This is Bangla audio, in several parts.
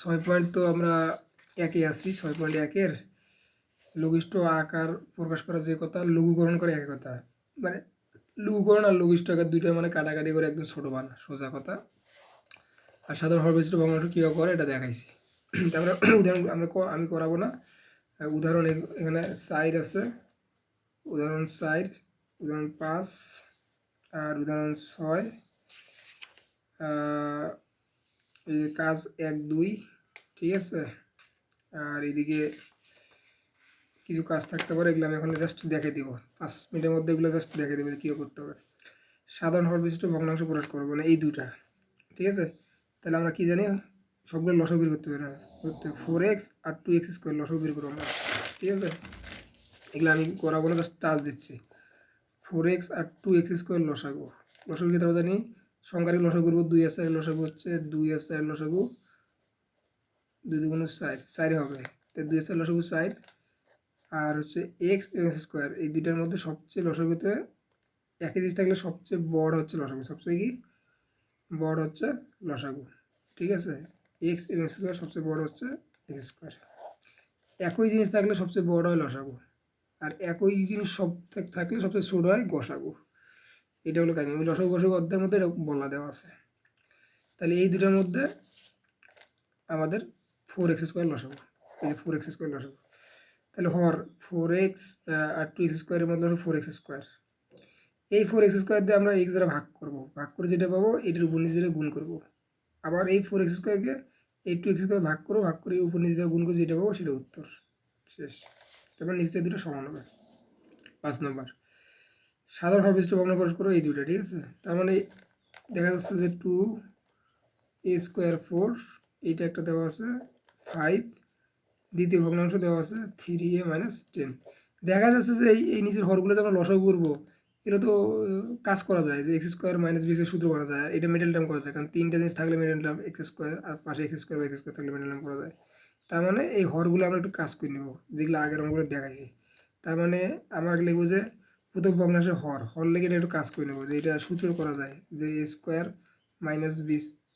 6 তো আমরা একে আছি 6.1-এর লঘিষ্ঠ আকার প্রকাশ করা যে কথা, লঘুকরণ করে এক কথা, মানে লঘুকরণ আর লঘিষ্ঠ আকার দুইটা মানে কাটাকাটি করে একদম ছোটো বানা সোজা কথা। আর সাধারণ হরবিশিষ্ট ভগ্নাংশ কীভাবে করে এটা দেখাইছি। তারপরে উদাহরণ আমি করাবো না, উদাহরণ এখানে 4 আছে, উদাহরণ 4, উদাহরণ 5 আর উদাহরণ 6, এই যে কাজ 1, 2, ঠিক আছে। আর এদিকে কিছু কাজ থাকতে পারে, এগুলো আমি এখন জাস্ট দেখে দিব 5 মিনিটের মধ্যে, এগুলো জাস্ট দেখে দেবো যে কীভাবে করতে হবে। সাধারণ হরবিশিষ্ট ভগ্নাংশ প্রকাশ করবো না এই দুটা, ঠিক আছে। তাহলে আমরা কী জানি, সবগুলো লসাগু বের করতে হবে না, করতে 4x আর 2x² লসাগু বের করবো আমরা, ঠিক আছে। এগুলো আমি করাবো না, জাস্ট টাচ দিচ্ছি। 4x আর 2x² লসাগু, লসাগু কি তারা জানি সংখ্যার লসাগু করবো, 2 আর 4 লসাগু হচ্ছে 2 আর 4 লসাগু 2 2 গুণ 4 4 হবে, তো 2 আর 4 লসাগু 4। আর হচ্ছে এক্স এবং স্কোয়ার, এই দুইটার মধ্যে সবচেয়ে লসাগুতে একই জিনিস থাকলে সবচেয়ে বড় হচ্ছে লসাগু, সবচেয়ে কি বড় হচ্ছে লসাগু, ঠিক আছে। এক্স এবং স্কোয়ার সবচেয়ে বড় হচ্ছে এক্স স্কোয়ার। একই জিনিস থাকলে সবচেয়ে বড় হয় লসাগু, আর একই জিনিস সব থাকলে সবচেয়ে ছোট হয় গসাগু। এটা হলো কাহিনী, ওই লসাগু গসাগু অধ্যায়ের মধ্যে এটা বলা দেওয়া আছে। তাহলে এই দুটার মধ্যে আমাদের 4x² লসাগু, এই যে 4x² লসাগু। তাহলে হর 4x আর 2x² মধ্যে 4x²। এই 4x² দিয়ে আমরা x দ্বারা ভাগ করব, ভাগ করে যেটা পাবো এটার উপর নিচে গুণ করব। আবার এই 4x² এই 2x² ভাগ করবো, ভাগ করে উপর নিচে গুণ করে যেটা পাবো সেটা উত্তর, শেষ। তারপর নিচে দুটো সমান হবে। 5 নম্বর, সাধারণ হরবিশিষ্ট ভগ্নাংশ প্রকাশ করো এই দুইটা, ঠিক আছে। তার মানে দেখা যাচ্ছে যে 2a² 4, এইটা একটা দেওয়া আছে 5, দ্বিতীয় ভগ্নাংশ দেওয়া আছে 3a - 10। দেখা যাচ্ছে যে এই নিচের হরগুলো যে আমরা লসাগু করবো, এটা তো কাজ করা যায় যে x² - b সূত্র করা যায়, এটা মিডল টার্ম করা যায়, কারণ তিনটা জিনিস থাকলে মিডল টার্ম x², আর পাশে x² বা x² থাকলে মিডল টার্ম করা যায়। তার মানে এই হরগুলো আমরা একটু কাজ করে নেব, যেগুলো আগের অঙ্কগুলো দেখাইছি। তার মানে আমরা লিখবো যে প্রথম ভগ্নাংশের হর লেগে এটা একটু কাজ করে নেবো, যে এটা সূত্র করা যায় যে a² - b,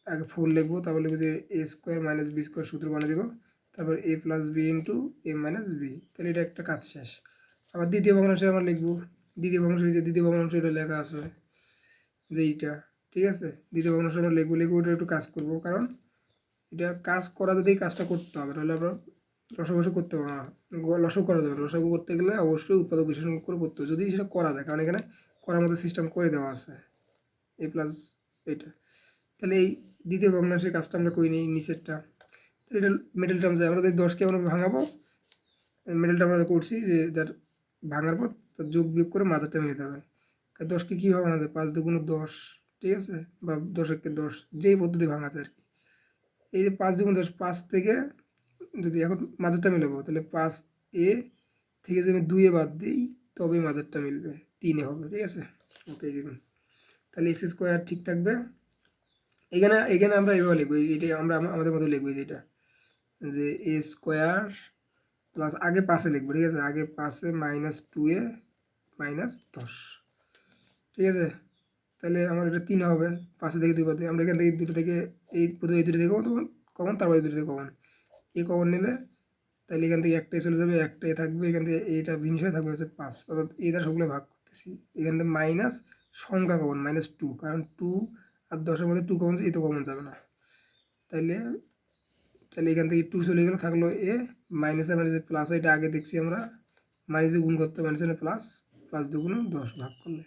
আগে 4 লিখবো, তারপর লিখবো যে a² - b² সূত্র বানিয়ে দেবো, তারপর a + b × a - b, তাহলে এটা একটা কাজ শেষ। আবার দ্বিতীয় ভগ্নাংশে আমরা লিখবো, দ্বিতীয় ভগ্নাংশ এটা লেখা আছে যে এইটা, ঠিক আছে। দ্বিতীয় ভগ্নাংশ আমরা লিখবো, ওটা একটু কাজ করবো, কারণ এটা কাজ করা দিয়েই কাজটা করতে হবে, তাহলে আমরা লসাগু করতে পারবো না, লসাগু করা যাবে না। লসাগু করতে গেলে অবশ্যই উৎপাদক বিশ্লেষণ করে করতে হবে, যদি সেটা করা যায়, কারণ এখানে করার মতো সিস্টেম করে দেওয়া আছে a + এইটা। তাহলে এই দ্বিতীয় ভগ্নাংশের কাজটা আমরা করি নিই, নিচেরটা। তাহলে এটা মিডল টার্ম যায়, আমরা যদি 10কে আমরা ভাঙাবো, মিডল টার্ম আমরা করছি যে যার ভাঙার পর তার যোগ বিয়োগ করে মাঝারটা নিতে হবে। 10কে কীভাবে ভাঙা যায়, 5 × 2 = 10, ঠিক আছে, বা 10 × 10, যেই পদ্ধতি ভাঙা যায় আর কি। এই যে 5 × 2 = 10, 5 থেকে যদি এখন মাঝারটা মিলাবো, তাহলে 5a থেকে যদি আমি 2a বাদ দিই তবেই মাঝারটা মিলবে, 3a হবে, ঠিক আছে। ওকে, তাহলে x² ঠিক থাকবে। এখানে আমরা এভাবে লিখবো, এটা আমরা আমাদের মতো লিখবো, যেটা যে a² প্লাস আগে 5-এ লিখবো, ঠিক আছে, আগে 5-এ -2a - 10, ঠিক আছে। তাহলে আমার এটা 3 হবে, 5 থেকে 2 বাদ দিয়ে আমরা এখান থেকে দুটো থেকে প্রথমে এই দুটো থেকে কমন, তারপর এই দুটো থেকে কমন, এ কমন নিলে তাহলে এখান থেকে একটাই চলে যাবে, একটাই থাকবে, এখান থেকে এইটা ভিন্ন হয়ে থাকবে হচ্ছে 5, অর্থাৎ এই দ্বারা সবগুলো ভাগ করতেছি। এখান থেকে মাইনাস সংখ্যা কমন -2, কারণ 2 আর 10-এর মধ্যে 2 কমন, এই তো কমন যাবে না। তাহলে এখান থেকে 2 চলে গেলে থাকলো a, মাইনাসে মাইনাসে প্লাস, এটা আগে দেখছি আমরা, মাইনাসে গুণ করতে মাইনাসে প্লাস, 5 × 2 = 10 ভাগ করলে,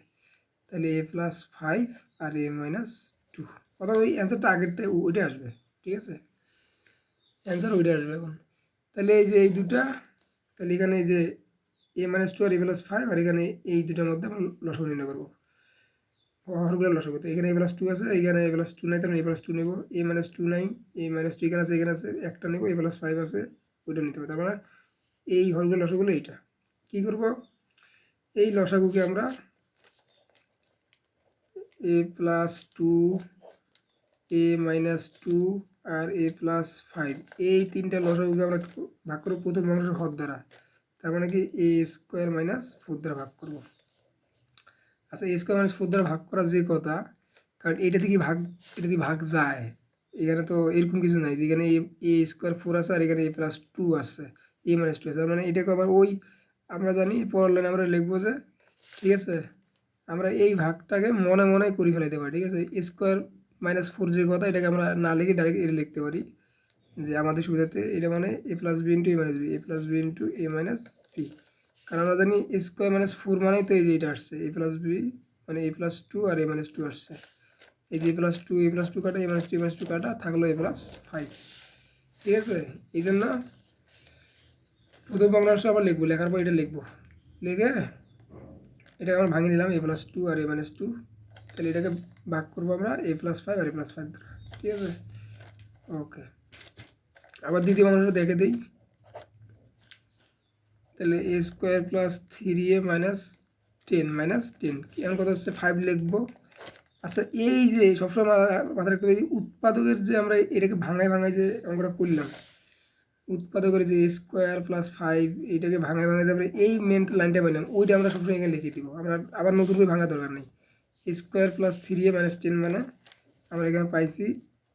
তাহলে a + 5 আর a - 2, অর্থাৎ ওই অ্যান্সারটা আগেরটা ওইটা আসবে, ঠিক আছে, অ্যান্সার ওইটা আসবে এখন। তাহলে এই যে এই দুটা, তাহলে এখানে এই যে a - 2 আর a + 5, আর এখানে এই দুটার মধ্যে আমরা লসাগু নির্ণয় করবো, হরগুলো লসাগু। তো এখানে a + 2 আছে, এখানে a + 2 নাই, তাহলে a + 2 নেব, a - 2 নাই, a - 2 এখানে আছে একটা নেব, a + 5 আছে ওইটা নিতে হবে। তার মানে এই হরগুলো লসাগুলো এইটা। কী করব, এই লসাগুকে আমরা a + 2, a - 2 আর a + 5, এই তিনটা লসাগুকে আমরা ভাগ করব প্রথম ভগ্নাংশের হর দ্বারা, তার মানে কি a² - 4 দ্বারা ভাগ করব। আচ্ছা, a² - 4 দ্বারা ভাগ করা যে কথা, কারণ এটা থেকে ভাগ যায়, এখানে তো এরকম কিছু নাই, যেখানে এ স্কোয়ার 4 আছে আর এখানে a+2 আছে, a-2 আছে, তার মানে এটাকে আবার ওই আমরা জানি পরের লাইনে আমরা লিখবো যে, ঠিক আছে, আমরা এই ভাগটাকে মনে মনে করে ফেলাইতে পারি, ঠিক আছে। a² - 4 যে কথা, এটাকে আমরা না লিখে ডাইরেক্ট এটা লিখতে পারি যে আমাদের সুবিধাতে, এটা মানে a+b * a-b, a+b * a-b, কারণ আমরা জানি a² - 4 মানেই তো এই যে এটা আসছে a+b মানে a+2 আর a-2 আসছে, এই যে a+2 কাটা a-2 কাটা থাকলো a+5, ঠিক আছে। এই জন্য প্রথম ভগ্নাংশ আবার লিখবো, লেখার পর এটা লিখবো, লিখে এটাকে আমরা ভাঙিয়ে নিলাম a+2 আর a-2, তাহলে এটাকে ভাগ করবো আমরা a+5 আর a+5 দ্বারা, ঠিক আছে। ওকে, আবার দ্বিতীয় ভগ্নাংশটা দেখে দিই, তাহলে a² + 3a - 10 এমন কথা হচ্ছে 5 লিখবো। আচ্ছা, এই যে সবসময় মাথায় রাখতে হবে, এই উৎপাদকের যে আমরা এটাকে ভাঙায় যে অঙ্কটা করলাম, উৎপাদকের যে a² + 5 এইটাকে ভাঙায় যে আমরা এই মেন লাইনটা পেলাম, ওইটা আমরা সবসময় এখানে লিখে দিব, আমরা আবার নতুন করে ভাঙা দরকার নেই। a² + 3a - 10 মানে আমরা এখানে পাইছি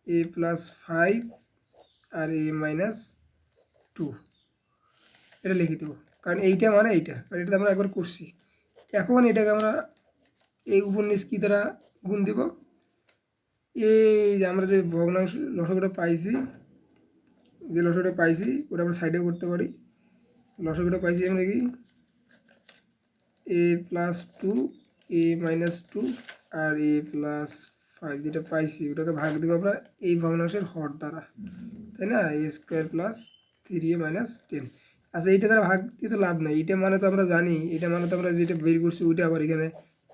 a+5 আর a-2, এটা লিখে দেবো, কারণ এইটা মানে এইটা, আর এটা আমরা একবার করছি। এখন এটাকে আমরা এই উপর নিচ কী দ্বারা গুণ দিব, এই যে আমরা যে ভগ্নাংশ লসাগুটা পাইছি, ওটা আমরা সাইডে করতে পারি। লসাগুটা পাইছি আমরা কি a+2 a-2 আর a+5 যেটা পাইছি ওটাকে ভাগ দেবো আমরা এই ভগ্নাংশের হর দ্বারা, তাই না, a² + 3a - 10। আচ্ছা, এইটা দ্বারা ভাগ দিয়ে তো লাভ নাই, এটা মানে তো আমরা জানি, এটা মানে তো আমরা যেটা বের করছি ওইটা আবার এখানে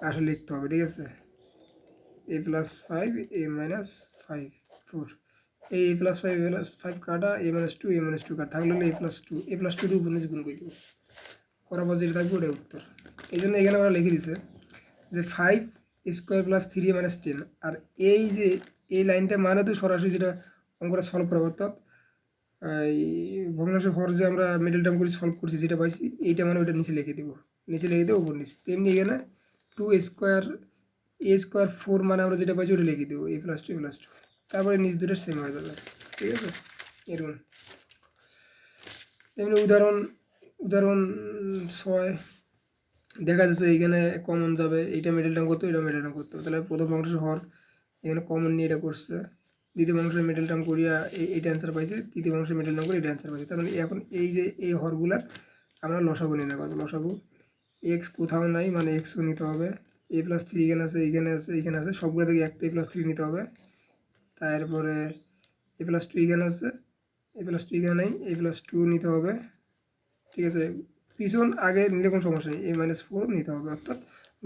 আসলে লিখতে হবে, ঠিক আছে। a+5 a-5 4, এই a+5 কাটা a-2 কাটা থাকলে a+2 দিয়ে উপর নিচে গুণ করে দেবো, করার পর যেটা থাকবে ওটাই উত্তর। এই জন্য এখানে আমরা লিখে দিচ্ছে যে 5² + 3a - 10, আর এই যে এই লাইনটা মানে তো সরাসরি যেটা অঙ্কটা সলভ করা, অর্থাৎ এই ভগ্নাংশের হর যে আমরা মিডল টার্ম করে সলভ করছি যেটা পাইছি, এইটা মানে ওইটা নিচে লিখে দেবো, উপর নিচে। তেমনি এখানে 2² a² 4 মানে আমরা যেটা পাইছি ওটা লিখে দেবো a+2 a+2, তারপরে নিচ দুটো সেম হয়ে যাবে, ঠিক আছে। এরকম এমনি উদাহরণ 6 দেখা যাচ্ছে এইখানে কমন যাবে, এইটা মিডল টার্ম করতে, এটা মিডল টার্ম করতে হবে, তাহলে প্রথম ভগ্নাংশের হর এখানে কমন নিয়ে এটা করছে, দ্বিতীয় ভগ্নাংশের মিডল টার্ম করিয়া এইটা অ্যান্সার পাইছে, তৃতীয় ভগ্নাংশের মিডল টার্ম করে এটা অ্যান্সার পাইছে। তার মানে এখন এই যে এই হরগুলার আমরা লসাগু নির্ণয় করবো, লসাগু এক্স কোথাও নাই মানে এক্সও নিতে হবে, a+3 এখানে আছে, এইখানে আছে, সবগুলো থেকে একটা a+3 নিতে হবে, তারপরে a+2 এখানে আছে, a+2 এখানে নেই, a+2 নিতে হবে, ঠিক আছে। পিছন আগে নিলে কোনো সমস্যা নেই, a-4 নিতে হবে, অর্থাৎ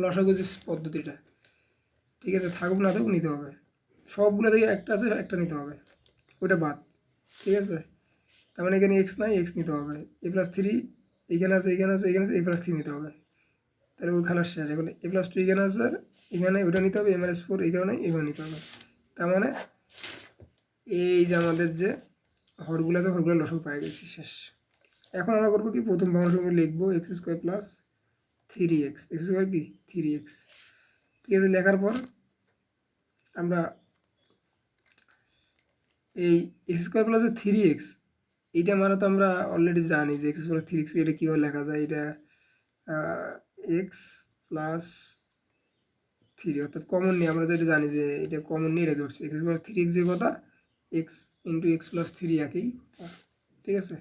লসাগু যে পদ্ধতিটা, ঠিক আছে, থাকুক না থাকুক নিতে হবে, সবগুলো থেকে একটা আছে একটা নিতে হবে, ওইটা বাদ, ঠিক আছে। তার মানে এখানে এক্স নাই, এক্স নিতে হবে, a+3 এখানে আছে a+3 নিতে হবে, তাহলে ওর খেলার শেষ। এখন a+2 এখানে আছে, এখানে ওটা নিতে হবে, a-4 এখানে নেই, এখানে নিতে হবে, তার মানে এই যে আমাদের যে হরগুলো আছে হরগুলো লসাগু পাই গেছি, শেষ। এখন আমরা করবো কি, প্রথম ভগ্নাংশ লিখবো x² + 3x, x² কি 3x, ঠিক আছে। লেখার পর আমরা এই x² + 3x এইটা মানে তো আমরা অলরেডি জানি যে x² + 3x এটা কীভাবে লেখা যায়, এটা x + 3, অর্থাৎ কমন নিয়ে আমরা তো এটা জানি যে এটা কমন নিয়ে এটা ধরছি, x² + 3x যে কথা, x × x + 3 একই কথা, ঠিক আছে।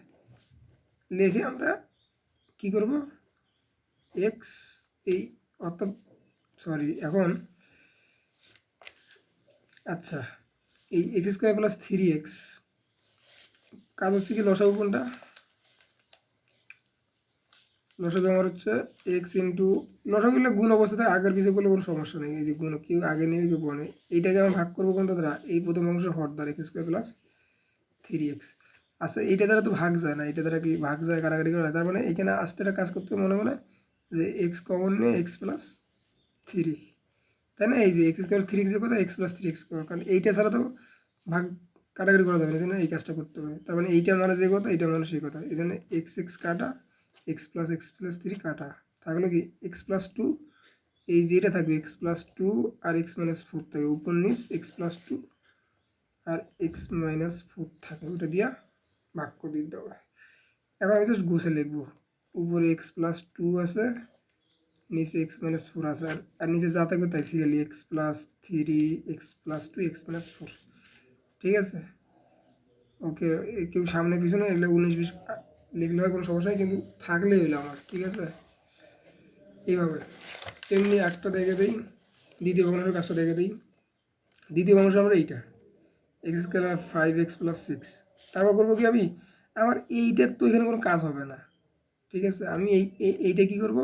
লিখে আমরা কি করব, x এই অর্থাৎ এখন আচ্ছা এই x² + 3x কাজ হচ্ছে কি, লসাগু কোনটা, লসাগু আমার হচ্ছে x ইন্টু, লসাগুলো গুণ অবস্থাতে আগের পিছিয়ে করলে কোনো সমস্যা নেই, এই যে গুণ কেউ আগে নেবে কেউ পরে, এইটাকে আমি ভাগ করবো কোনটা দ্বারা, এই প্রথম অংশের হর দ্বারা x² + 3x। আচ্ছা, এইটা দ্বারা তো ভাগ যায় না, এটা দ্বারা কি ভাগ যায়, কাটাকাটি করা যায়, তার মানে এখানে আস্তে একটা কাজ করতে মনে মনে যে x কমন নিয়ে x + 3, তাই না, এই যে x² + 3x যে কথা, x + 3x, কারণ এইটা ছাড়া তো ভাগ কাটাকাটি করা যাবে না, এই জন্য এই কাজটা করতে হবে। তার মানে এইটা মানে যে কথা, এইটা মানে সেই কথা, এই জন্য x কাটা x + 3 কাটা থাকলো কি x + 2, এই যেটা থাকবে x + 2 আর x - 4 থাকে উপর নিচ x + 2 আর এক্স মাইনাস 4 থাকে, ওটা দিয়া ভাগ করে দিতে হবে। এখন আমি জাস্ট গুছে লিখবো, উপরে এক্স প্লাস 2 আছে, নিচে এক্স মাইনাস 4 আছে, আর নিচে যা থাকবে তাই serially x plus 3, x plus 2, x minus 4। ঠিক আছে, ওকে। কেউ সামনে পিছনে এগুলো 19-20 লিখলে হয়, কোনো সমস্যা নেই, কিন্তু থাকলেই হইলো আমার। ঠিক আছে, এইভাবে। তেমনি একটা দেখে দিই, দ্বিতীয় ভগ্নাংশের কাজটা দেখে দিই। দ্বিতীয় ভগ্নাংশ আমরা এইটা এক্স স্কোয়ার 5x প্লাস 6, তারপর করবো কি আমি, আমার এইটার তো এখানে কোনো কাজ হবে না। ঠিক আছে, আমি এইটা কী করবো,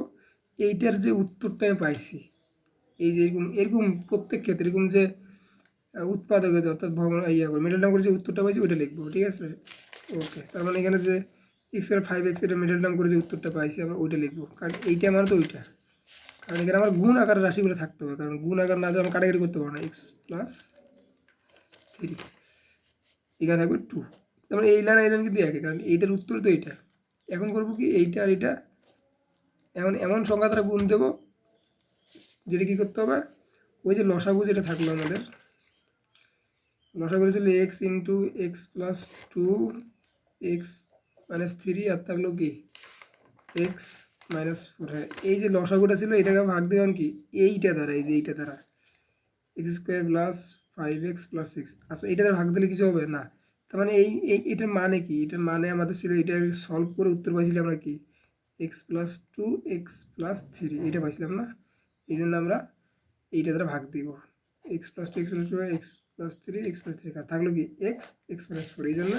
এইটার যে উত্তরটা আমি পাইছি, এই যে এরকম এরকম প্রত্যেক ক্ষেত্রে এরকম যে উৎপাদকে অর্থাৎ মিডল টার্ম করে যে উত্তরটা পাইছি ওইটা লিখবো। ঠিক আছে, ওকে। তার মানে এখানে যে এক্স স্কোয়ার 5x এটা মিডল টার্ম করে যে উত্তরটা পাইছি আমরা ওইটা লিখবো, কারণ এইটা আমার তো ওইটা, কারণ এখানে আমার গুণ আকারের রাশিগুলো থাকতে হবে, কারণ গুণ আকার না যে আমি কাটাকাটি করতে পারবো না। এক্স প্লাস 3 এখানে থাকবে 2, তার মানে এই লাইন কিন্তু একই, কারণ এইটার উত্তর তো এইটা। এখন করবো কি, এইটা আর এটা এমন সংখ্যা দ্বারা গুণ দেবো যেটা কী করতে হবে, ওই যে লসাগু যেটা থাকলো আমাদের, লসাগু ছিল x into x plus 2 x minus 3, আর থাকলো কি এক্স মাইনাস 4। হ্যাঁ, এই যে লসাগুটা ছিল এটাকে ভাগ দেবেন কি এইটা দ্বারা, এই যে এইটা দ্বারা x square plus 5x plus 6। আচ্ছা, এইটা দ্বারা ভাগ দিলে কিছু হবে না, তার মানে এটার মানে কি, এটার মানে আমাদের ছিল এটা সলভ করে উত্তর পাইছিলাম আমরা কি এক্স প্লাস 2 এক্স প্লাস 3, এইটা পাইছিলাম না। এই জন্য আমরা এইটা দ্বারা ভাগ দিব, x plus 2 x plus 2 x plus 3 x plus 3, থাকলো কি এক্স এক্স প্লাস 4। এই জন্য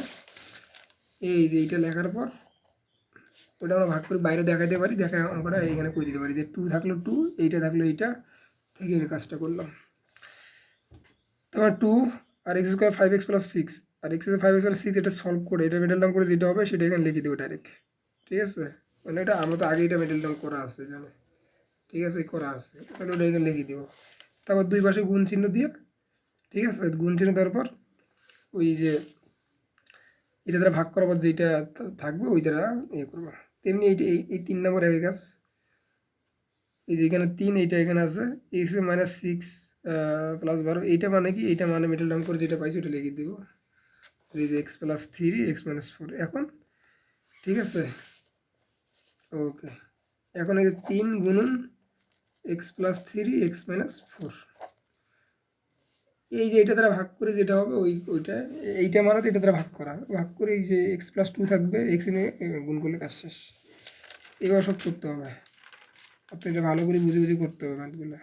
এই যে এইটা লেখার পর ওটা আমরা ভাগ করে বাইরে দেখাতে পারি, দেখা আমরা এইখানে করে দিতে পারি যে 2 থাকলো 2, এইটা থাকলো এইটা, থেকে এই কাজটা করলাম। তারপর 2 আর এক্স স্কোয়ার 5x প্লাস 6, আর এক্স স্কোয়ার 5x প্লাস 6 এটা সলভ করে এটা মিডল টার্ম করে যেটা হবে সেটা এখানে লিখে দেবো ডাইরেক্ট। ঠিক আছে, মানে এটা আমরা তো আগে এটা মিডল টার্ম করা আছে এখানে। ঠিক আছে, করা আছে, তাহলে ওটা এখানে লিখে দেবো। তারপর দুই পাশে গুণ চিহ্ন দিয়ে, ঠিক আছে, গুণ চিহ্ন দেওয়ার পর ওই যে এটা দ্বারা ভাগ করার পর যেটা থাকবে ওই দ্বারা ইয়ে করবো। তেমনি এই 3 নম্বর একই কাজ, এই যে এখানে 3 এইটা এখানে আছে এক্স মাইনাস 6 প্লাস 12, এইটা মানে কি, এইটা মানে মিডল টার্ম করে যেটা পাইছি ওটা লিখে দেবো, এই যে এক্স প্লাস 3 এক্স মাইনাস 4। এখন ঠিক আছে, ওকে। এখন এই যে 3 গুণন এক্স প্লাস 3 এক্স মাইনাস 4, এই যে এটা দ্বারা ভাগ করে যেটা হবে ওইটা এইটা মানে তো এটা দ্বারা ভাগ করে এই যে এক্স প্লাস 2 থাকবে, এক্স এনে গুণ করলে কাজ শেষ। এবার সব করতে হবে, আপনি এটা ভালো করে বুঝে বুঝে করতে হবে ম্যাথগুলো।